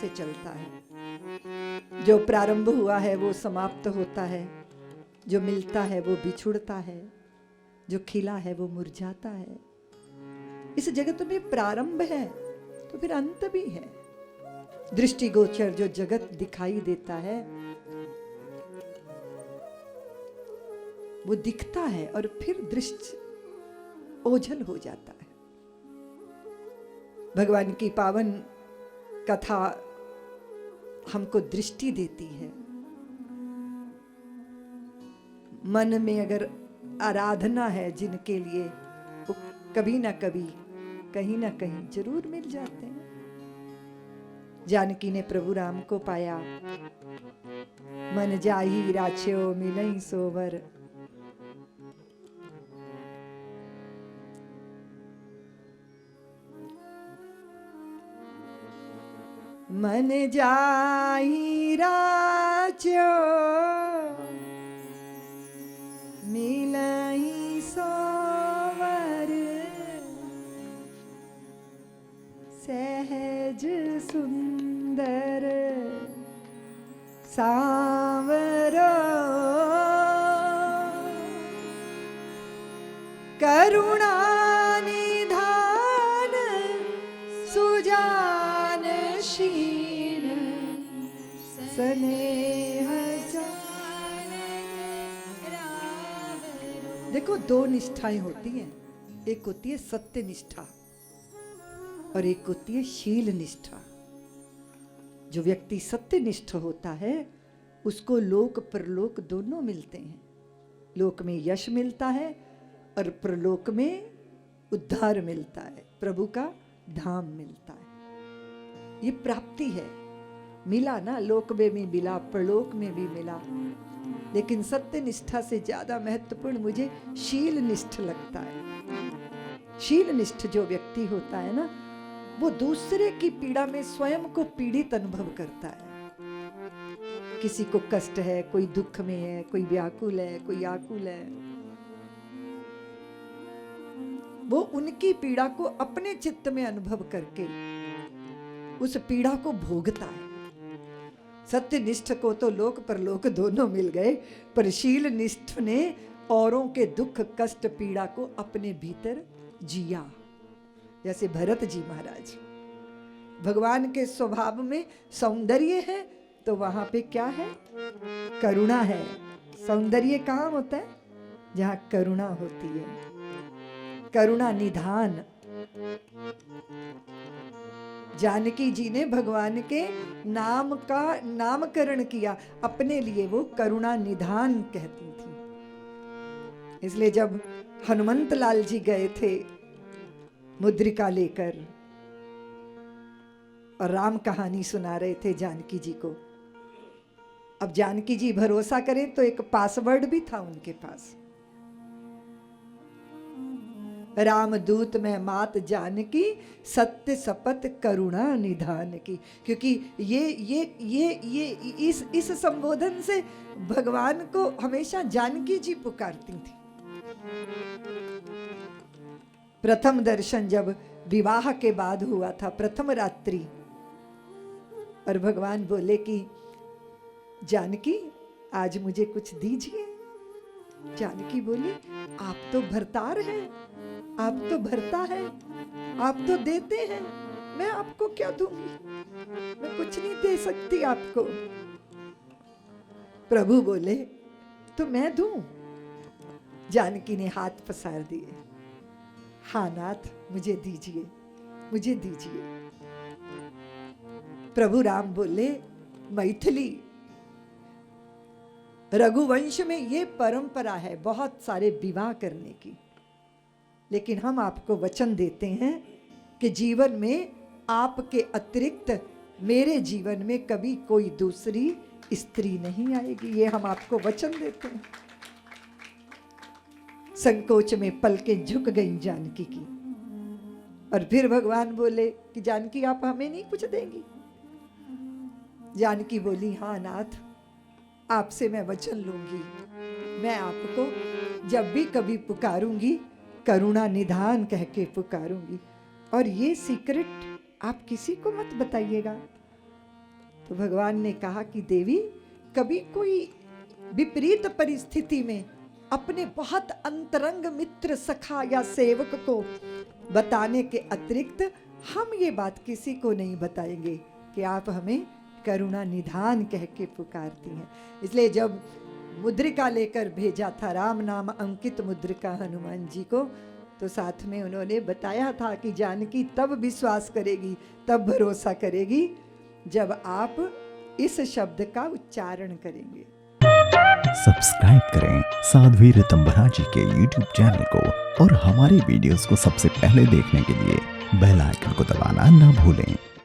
से चलता है। जो प्रारंभ हुआ है वो समाप्त होता है, जो मिलता है वो बिछुड़ता है, जो खिला है वो मुरझाता है। इस जगत में प्रारंभ है तो फिर अंत भी है। दृष्टिगोचर जो जगत दिखाई देता है वो दिखता है और फिर दृष्टि ओझल हो जाता है। भगवान की पावन कथा हमको दृष्टि देती है। मन में अगर आराधना है जिनके लिए, वो कभी ना कभी कहीं ना कहीं जरूर मिल जाते हैं। जानकी ने प्रभु राम को पाया, मन जाही राछ्यो मिलई सोवर। मन जाही राछ्यो मिलई सोवर, सहज सुंदर सांवरो, करुणा निधान सुजान शील, स्नेह जान। देखो दो निष्ठाएं होती हैं, एक होती है सत्य निष्ठा और एक होती है शील निष्ठा। जो व्यक्ति सत्यनिष्ठ होता है उसको लोक परलोक दोनों मिलते हैं। लोक में यश मिलता है और परलोक में उद्धार मिलता है, प्रभु का धाम मिलता है। ये प्राप्ति है। मिला ना, लोक में भी मिला, परलोक में भी मिला। लेकिन सत्य निष्ठा से ज्यादा महत्वपूर्ण मुझे शील निष्ठ लगता है। शील निष्ठ जो व्यक्ति होता है ना, वो दूसरे की पीड़ा में स्वयं को पीड़ित अनुभव करता है। किसी को कष्ट है, कोई दुख में है, कोई व्याकुल है, कोई आकुल है, वो उनकी पीड़ा को अपने चित्त में अनुभव करके उस पीड़ा को भोगता है। सत्यनिष्ठ को तो लोक परलोक दोनों मिल गए, पर शील निष्ठ ने औरों के दुख कष्ट पीड़ा को अपने भीतर जिया। जैसे भरत जी महाराज, भगवान के स्वभाव में सौंदर्य है तो वहां पे क्या है? करुणा है। सौंदर्य कहाँ होता है? जहां करुणा होती है। करुणा निधान। जानकी जी ने भगवान के नाम का नामकरण किया, अपने लिए वो करुणा निधान कहती थी। इसलिए जब हनुमंत लाल जी गए थे मुद्रिका लेकर और राम कहानी सुना रहे थे जानकी जी को, अब जानकी जी भरोसा करें तो एक पासवर्ड भी था उनके पास, रामदूत में मात जानकी सत्य शपथ करुणा निधान की। क्योंकि ये इस संबोधन से भगवान को हमेशा जानकी जी पुकारती थी। प्रथम दर्शन जब विवाह के बाद हुआ था, प्रथम रात्रि, और भगवान बोले कि जानकी आज मुझे कुछ दीजिए। जानकी बोली, आप तो भरतार हैं, आप तो भरता है, आप तो देते हैं, मैं आपको क्या दूंगी? मैं कुछ नहीं दे सकती आपको। प्रभु बोले, तो मैं दूं? जानकी ने हाथ पसार दिए, हाँ नाथ मुझे दीजिए, मुझे दीजिए। प्रभु राम बोले, मैथिली रघुवंश में ये परंपरा है बहुत सारे विवाह करने की, लेकिन हम आपको वचन देते हैं कि जीवन में आपके अतिरिक्त मेरे जीवन में कभी कोई दूसरी स्त्री नहीं आएगी। ये हम आपको वचन देते हैं। संकोच में पलकें झुक गई जानकी की, और फिर भगवान बोले कि जानकी आप हमें नहीं कुछ देंगी? जानकी बोली, हाँ नाथ, आपसे मैं वचन लूंगी, मैं आपको जब भी कभी पुकारूंगी करुणा निधान कह के पुकारूंगी, और ये सीक्रेट आप किसी को मत बताइएगा, तो भगवान ने कहा कि देवी, कभी कोई विपरीत परिस्थिति में अपने बहुत अंतरंग मित्र, सखा या सेवक को बताने के अतिरिक्त हम ये बात किसी को नहीं बताएंगे कि आप हमें करुणा निधान कह के पुकारती हैं। इसलिए जब मुद्रिका लेकर भेजा था, राम नाम अंकित मुद्रिका हनुमान जी को, तो साथ में उन्होंने बताया था कि जानकी तब विश्वास करेगी, तब भरोसा करेगी जब आप इस शब्द का उच्चारण करेंगे। सब्सक्राइब करें साध्वी ऋतंभरा जी के YouTube चैनल को और हमारी वीडियोस को सबसे पहले देखने के लिए बेल आइकन को दबाना ना भूलें।